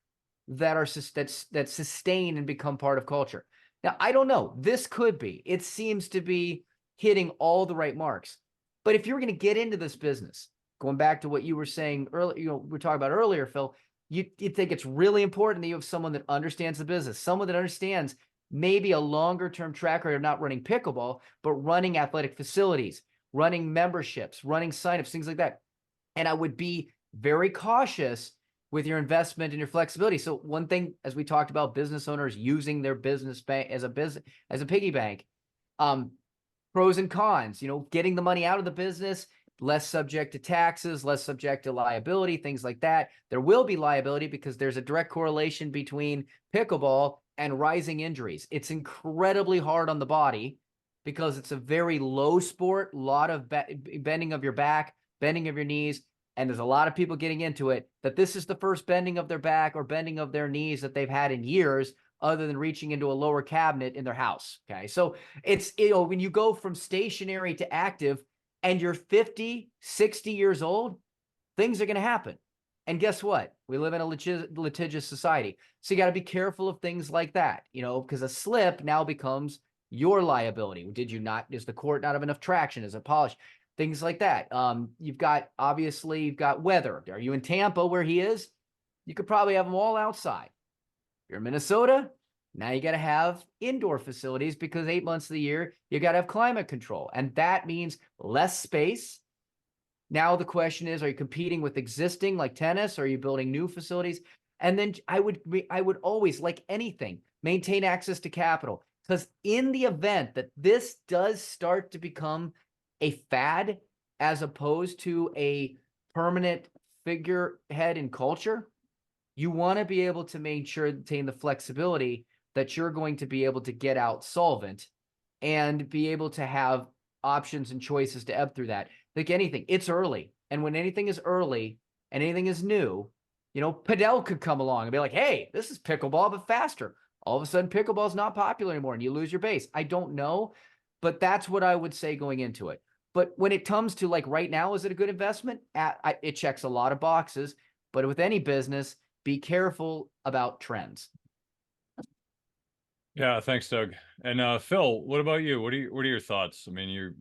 that are that sustain and become part of culture. Now, I don't know. This could be. It seems to be hitting all the right marks. But if you're going to get into this business, going back to what you were saying earlier, we were talking about earlier, Phil, you think it's really important that you have someone that understands the business, someone that understands maybe a longer-term track record of not running pickleball, but running athletic facilities, running memberships, running signups, things like that. And I would be very cautious with your investment and your flexibility. So one thing, as we talked about, business owners using their business bank as a piggy bank, pros and cons, getting the money out of the business, less subject to taxes, less subject to liability, things like that. There will be liability because there's a direct correlation between pickleball and rising injuries. It's incredibly hard on the body because it's a very low sport, a lot of bending of your back, bending of your knees. And there's a lot of people getting into it that this is the first bending of their back or bending of their knees that they've had in years, other than reaching into a lower cabinet in their house. Okay. So it's, when you go from stationary to active and you're 50, 60 years old, things are going to happen. And guess what? We live in a litigious society. So you got to be careful of things like that, because a slip now becomes your liability. Does the court not have enough traction? Is it polished? Things like that. You've got weather. Are you in Tampa where he is? You could probably have them all outside. You're in Minnesota. Now you got to have indoor facilities because 8 months of the year, you got to have climate control. And that means less space. Now the question is, are you competing with existing like tennis? Or are you building new facilities? And then I would always, like anything, maintain access to capital. Because in the event that this does start to become a fad as opposed to a permanent figurehead in culture, you want to be able to maintain the flexibility that you're going to be able to get out solvent and be able to have options and choices to ebb through that. Like anything, it's early. And when anything is early and anything is new, Padel could come along and be like, hey, this is pickleball, but faster. All of a sudden, pickleball is not popular anymore and you lose your base. I don't know, but that's what I would say going into it. But when it comes to, like, right now, is it a good investment? It checks a lot of boxes, but with any business, be careful about trends. Yeah, thanks, Doug. And Phil, what about you? What are your thoughts? I mean,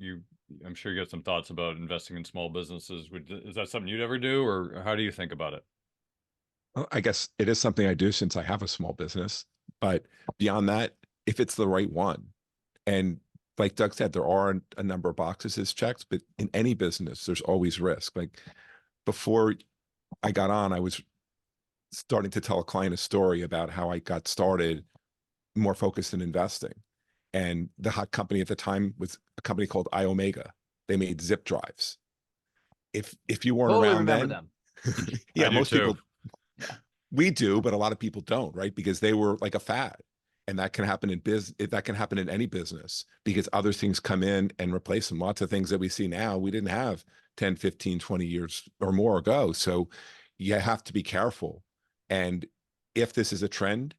I'm sure you got some thoughts about investing in small businesses. Is that something you'd ever do, or how do you think about it? Well, I guess it is something I do since I have a small business. But beyond that, if it's the right one, And like Doug said, there are a number of boxes is checked, but in any business, there's always risk. Like before I got on, I was starting to tell a client a story about how I got started more focused in investing. And the hot company at the time was a company called iOmega. They made zip drives. If you weren't Totally around remember then, them. yeah, I do most too. people, we do, but a lot of people don't, right? Because they were like a fad. And that can happen in that can happen in any business because other things come in and replace them. Lots of things that we see now, we didn't have 10, 15, 20 years or more ago. So you have to be careful. And if this is a trend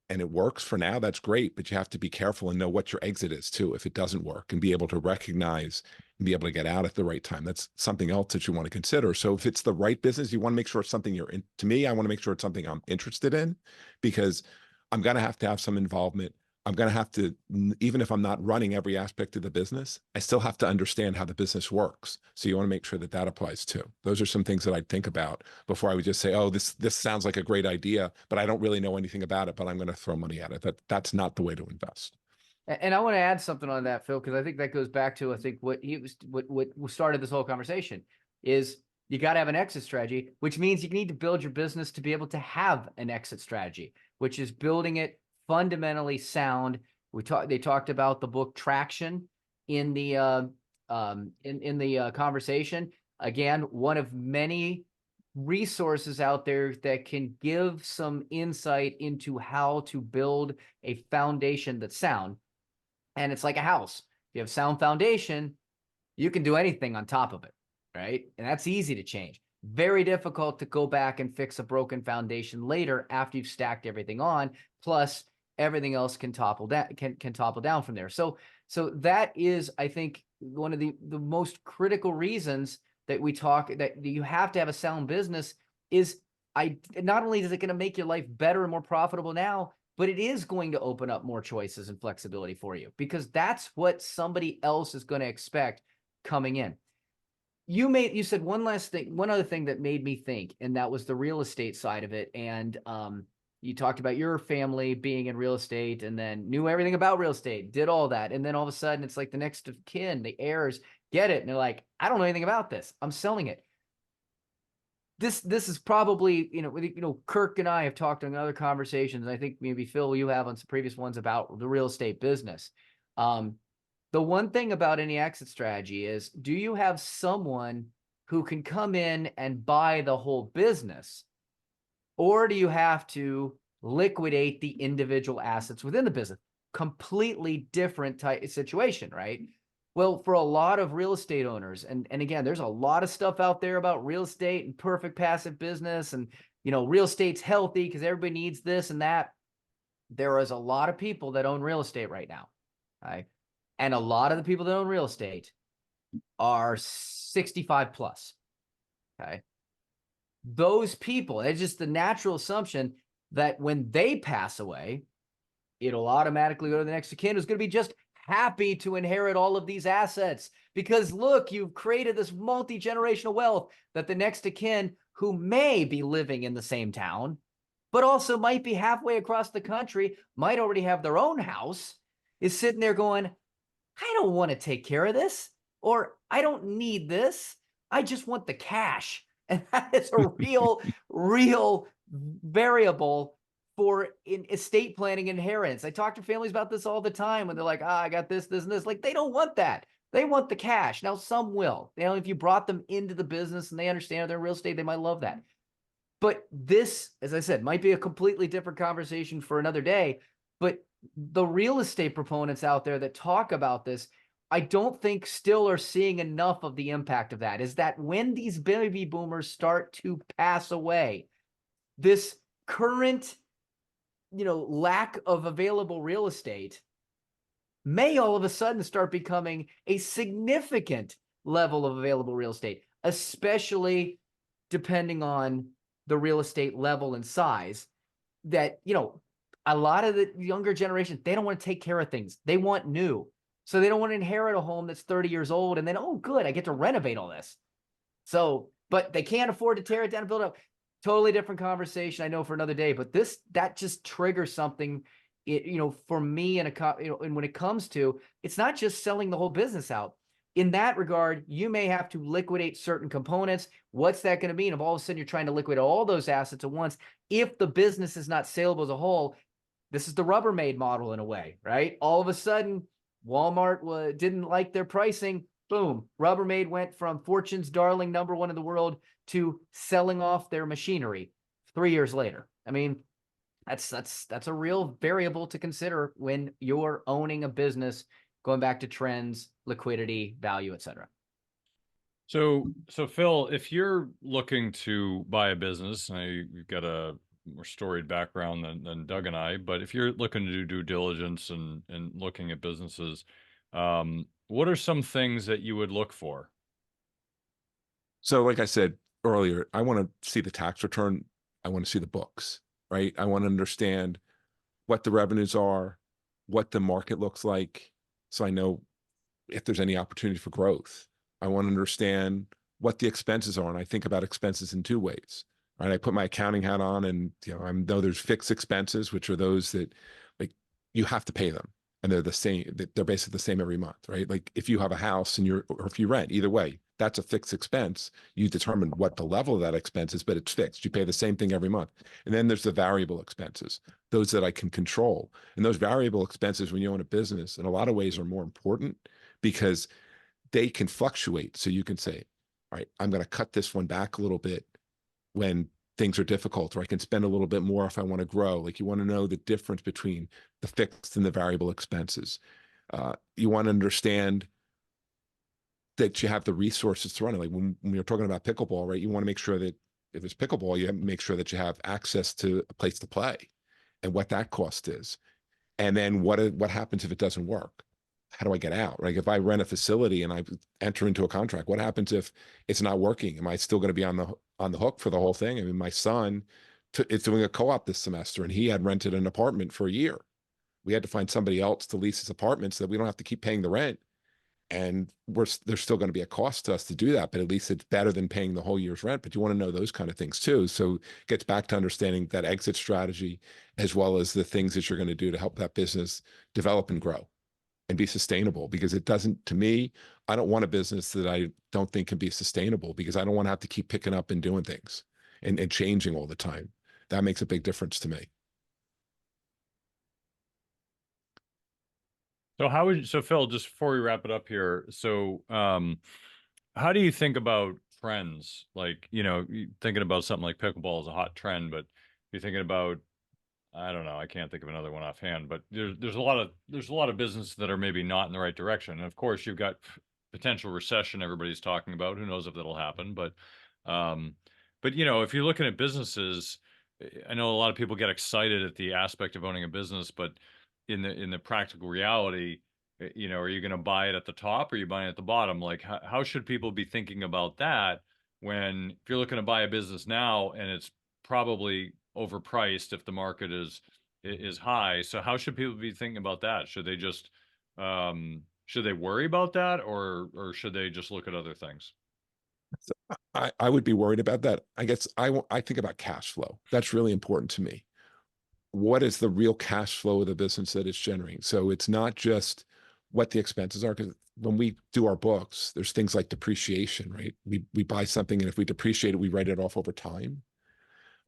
and it works for now, that's great, but you have to be careful and know what your exit is too, if it doesn't work, and be able to recognize and be able to get out at the right time. That's something else that you want to consider. So if it's the right business, you want to make sure it's something you're in. To me, I want to make sure it's something I'm interested in, because I'm going to have some involvement. I'm going to have to, even if I'm not running every aspect of the business, I still have to understand how the business works. So you want to make sure that that applies too. Those are some things that I'd think about before I would just say, oh, this sounds like a great idea, but I don't really know anything about it, but I'm going to throw money at it. That's not the way to invest. And I want to add something on that, Phil, because I think that goes back to, I think what started this whole conversation is you got to have an exit strategy, which means you need to build your business to be able to have an exit strategy, which is building it fundamentally sound. They talked about the book Traction in the conversation. Again, one of many resources out there that can give some insight into how to build a foundation that's sound. And it's like a house. If you have sound foundation, you can do anything on top of it, right? And that's easy to change. Very difficult to go back and fix a broken foundation later after you've stacked everything on. Plus, everything else can topple down, can topple down from there. So that is, I think, one of the most critical reasons that we talk that you have to have a sound business is not only is it going to make your life better and more profitable now, but it is going to open up more choices and flexibility for you, because that's what somebody else is going to expect coming in. You said one other thing that made me think, and that was the real estate side of it. And you talked about your family being in real estate and then knew everything about real estate, did all that. And then all of a sudden it's like the next of kin, the heirs get it. And they're like, I don't know anything about this. I'm selling it. This is probably, Kirk and I have talked in other conversations, and I think maybe Phil, you have on some previous ones about the real estate business. The one thing about any exit strategy is, do you have someone who can come in and buy the whole business, or do you have to liquidate the individual assets within the business? Completely different type of situation, right? Well, for a lot of real estate owners, and again, there's a lot of stuff out there about real estate and perfect passive business, and real estate's healthy because everybody needs this and that. There is a lot of people that own real estate right now, right? And a lot of the people that own real estate are 65 plus, okay? Those people, it's just the natural assumption that when they pass away, it'll automatically go to the next of kin who's going to be just happy to inherit all of these assets, because look, you've created this multi-generational wealth that the next of kin, who may be living in the same town, but also might be halfway across the country, might already have their own house, is sitting there going, I don't want to take care of this, or I don't need this. I just want the cash. And that is a real variable for in estate planning inheritance. I talk to families about this all the time when they're like, I got this, and this. Like, they don't want that. They want the cash. Now, some will. If you brought them into the business and they understand their real estate, they might love that. But this, as I said, might be a completely different conversation for another day. But the real estate proponents out there that talk about this, I don't think still are seeing enough of the impact of that, is that when these baby boomers start to pass away, this current lack of available real estate may all of a sudden start becoming a significant level of available real estate, especially depending on the real estate level and size. That, a lot of the younger generation, they don't want to take care of things. They want new. So they don't want to inherit a home that's 30 years old and then, oh, good, I get to renovate all this. So, but they can't afford to tear it down and build it up. Totally different conversation, I know, for another day, but that just triggers something for me and and when it comes to, it's not just selling the whole business out. In that regard, you may have to liquidate certain components. What's that going to mean? If all of a sudden you're trying to liquidate all those assets at once, if the business is not saleable as a whole, this is the Rubbermaid model in a way, right? All of a sudden, Walmart didn't like their pricing. Boom. Rubbermaid went from Fortune's darling #1 in the world to selling off their machinery 3 years later. I mean, that's a real variable to consider when you're owning a business, going back to trends, liquidity, value, et cetera. So Phil, if you're looking to buy a business, and you've got a more storied background than Doug and I, but if you're looking to do due diligence and looking at businesses, what are some things that you would look for? So like I said earlier, I want to see the tax return. I want to see the books, right? I want to understand what the revenues are, what the market looks like, so I know if there's any opportunity for growth. I want to understand what the expenses are, and I think about expenses in two ways. Right? I put my accounting hat on, and I know there's fixed expenses, which are those that like you have to pay them, and they're the same. They're basically the same every month, right? Like if you have a house and or if you rent, either way, that's a fixed expense. You determine what the level of that expense is, but it's fixed. You pay the same thing every month. And then there's the variable expenses, those that I can control. And those variable expenses, when you own a business, in a lot of ways are more important because they can fluctuate. So you can say, all right, I'm going to cut this one back a little bit when things are difficult, or I can spend a little bit more if I want to grow. Like you want to know the difference between the fixed and the variable expenses. You want to understand that you have the resources to run it. Like when you're talking about pickleball, right? You want to make sure that if it's pickleball, you have to make sure that you have access to a place to play and what that cost is. And then what happens if it doesn't work? How do I get out? Like if I rent a facility and I enter into a contract, what happens if it's not working? Am I still going to be on the hook for the whole thing? I mean, my son is doing a co-op this semester, and he had rented an apartment for a year. We had to find somebody else to lease his apartment so that we don't have to keep paying the rent. And there's still going to be a cost to us to do that, but at least it's better than paying the whole year's rent. But you want to know those kind of things too. So it gets back to understanding that exit strategy, as well as the things that you're going to do to help that business develop and grow and be sustainable. Because it doesn't, to me, I don't want a business that I don't think can be sustainable, because I don't want to have to keep picking up and doing things and changing all the time. That makes a big difference to me. So Phil, just before we wrap it up here, how do you think about trends? Like, thinking about something like pickleball is a hot trend, but you're thinking about, I don't know, I can't think of another one offhand, but there's a lot of businesses that are maybe not in the right direction. And of course, you've got potential recession everybody's talking about. Who knows if that'll happen? But if you're looking at businesses, I know a lot of people get excited at the aspect of owning a business, but in the practical reality, are you going to buy it at the top, or are you buying it at the bottom? Like, how should people be thinking about that if you're looking to buy a business now and it's probably overpriced if the market is high? So how should people be thinking about that? Should they just should they worry about that, or should they just look at other things? I would be worried about that. I guess I think about cash flow. That's really important to me. What is the real cash flow of the business that it's generating? So it's not just what the expenses are, because when we do our books, there's things like depreciation, right? We buy something, and if we depreciate it, we write it off over time.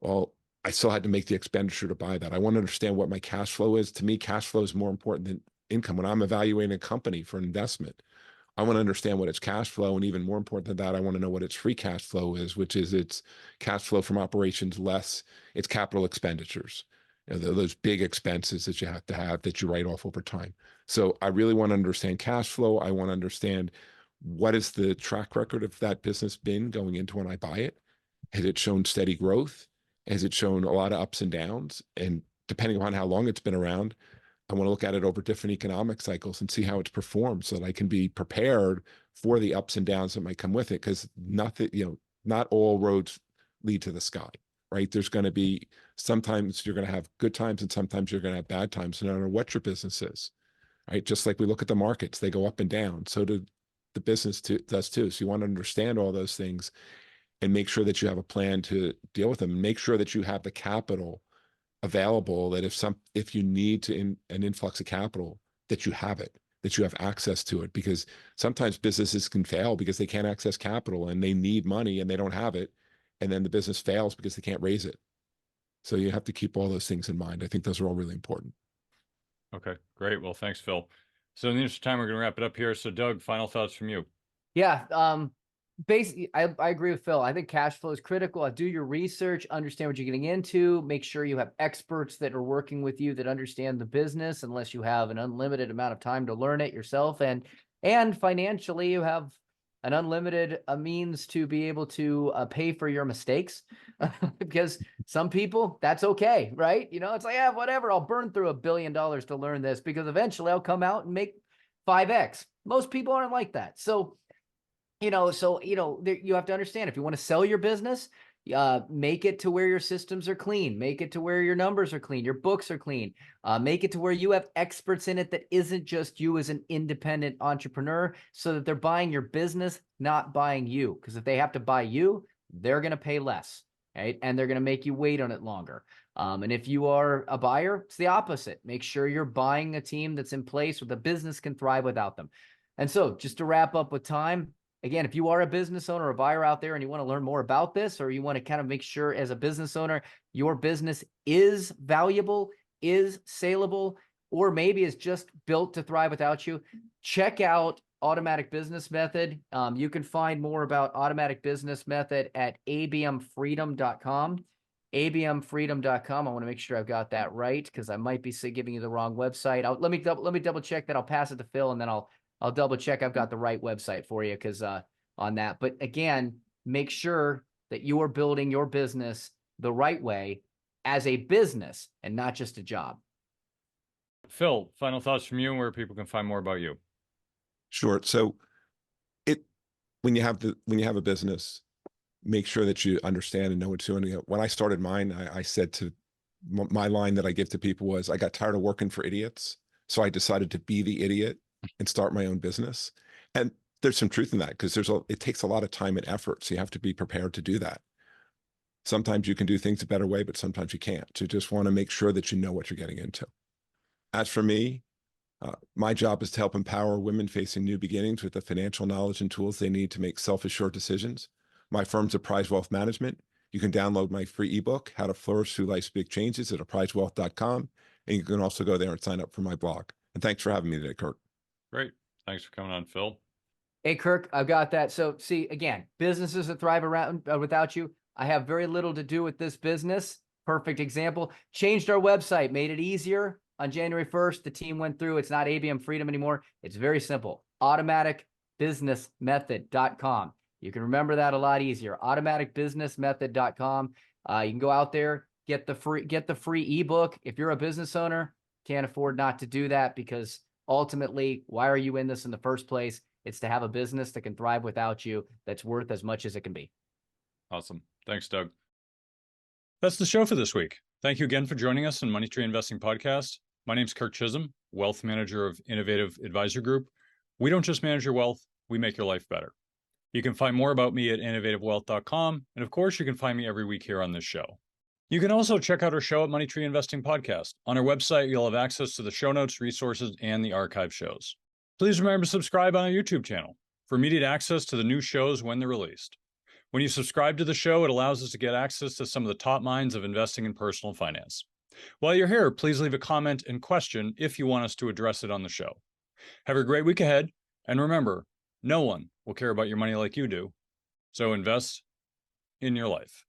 Well, I still had to make the expenditure to buy that. I want to understand what my cash flow is. To me, cash flow is more important than income. When I'm evaluating a company for investment, I want to understand what its cash flow, and even more important than that, I want to know what its free cash flow is, which is its cash flow from operations less its capital expenditures. Those big expenses that you have to have that you write off over time. So I really want to understand cash flow. I want to understand what is the track record of that business been going into when I buy it. Has it shown steady growth? Has it shown a lot of ups and downs? And depending on how long it's been around, I want to look at it over different economic cycles and see how it's performed, so that I can be prepared for the ups and downs that might come with it. Because not all roads lead to the sky, right? There's going to be, sometimes you're going to have good times and sometimes you're going to have bad times, no matter what your business is, right? Just like we look at the markets, they go up and down. So do the business does too. So you want to understand all those things and make sure that you have a plan to deal with them. Make sure that you have the capital available, that if you need an influx of capital, that you have it, that you have access to it, because sometimes businesses can fail because they can't access capital and they need money and they don't have it. And then the business fails because they can't raise it. So you have to keep all those things in mind. I think those are all really important. Okay, great. Well, thanks, Phil. So in the interest of time, we're going to wrap it up here. So Doug, final thoughts from you. Yeah. Basically, I agree with Phil. I think cash flow is critical. Do your research, understand what you're getting into, make sure you have experts that are working with you that understand the business, unless you have an unlimited amount of time to learn it yourself. And financially, you have an unlimited means to be able to pay for your mistakes, because some people, that's okay, right? You know, it's like, yeah, whatever, I'll burn through $1 billion to learn this because eventually I'll come out and make 5x. Most people aren't like that. So you have to understand, if you want to sell your business, make it to where your systems are clean, make it to where your numbers are clean, your books are clean, make it to where you have experts in it that isn't just you as an independent entrepreneur, so that they're buying your business, not buying you. Because if they have to buy you, they're going to pay less, right? And they're going to make you wait on it longer. And if you are a buyer, it's the opposite. Make sure you're buying a team that's in place where the business can thrive without them. And so just to wrap up with time, again, if you are a business owner or a buyer out there and you want to learn more about this, or you want to kind of make sure as a business owner, your business is valuable, is saleable, or maybe is just built to thrive without you, check out Automatic Business Method. You can find more about Automatic Business Method at abmfreedom.com. abmfreedom.com. I want to make sure I've got that right, because I might be giving you the wrong website. Let me double check that. I'll pass it to Phil, and then I'll double check I've got the right website for you, because on that. But again, make sure that you are building your business the right way as a business and not just a job. Phil, final thoughts from you and where people can find more about you. Sure. So when you have a business, make sure that you understand and know what you're doing. When I started mine, I said to my line that I give to people was, I got tired of working for idiots. So I decided to be the idiot and start my own business. And there's some truth in that, because it takes a lot of time and effort. So you have to be prepared to do that. Sometimes you can do things a better way, but sometimes you can't. So you just want to make sure that you know what you're getting into. As for me, my job is to help empower women facing new beginnings with the financial knowledge and tools they need to make self-assured decisions. My firm's Apprise Wealth Management. You can download my free ebook, How to Flourish Through Life's Big Changes, at apprisewealth.com. And you can also go there and sign up for my blog. And thanks for having me today, Kirk. Great. Thanks for coming on, Phil. Hey, Kirk, I've got that. So see, again, businesses that thrive around without you. I have very little to do with this business. Perfect example. Changed our website, made it easier. On January 1st, the team went through. It's not ABM Freedom anymore. It's very simple. automaticbusinessmethod.com. You can remember that a lot easier. automaticbusinessmethod.com. You can go out there, get the free ebook. If you're a business owner, can't afford not to do that, because ultimately, why are you in this in the first place? It's to have a business that can thrive without you, that's worth as much as it can be. Awesome. Thanks, Doug. That's the show for this week. Thank you again for joining us on Money Tree Investing Podcast. My name's Kirk Chisholm, Wealth Manager of Innovative Advisor Group. We don't just manage your wealth, we make your life better. You can find more about me at innovativewealth.com. And of course, you can find me every week here on this show. You can also check out our show at Money Tree Investing Podcast. On our website, you'll have access to the show notes, resources, and the archive shows. Please remember to subscribe on our YouTube channel for immediate access to the new shows when they're released. When you subscribe to the show, it allows us to get access to some of the top minds of investing in personal finance. While you're here, please leave a comment and question if you want us to address it on the show. Have a great week ahead, and remember, no one will care about your money like you do, so invest in your life.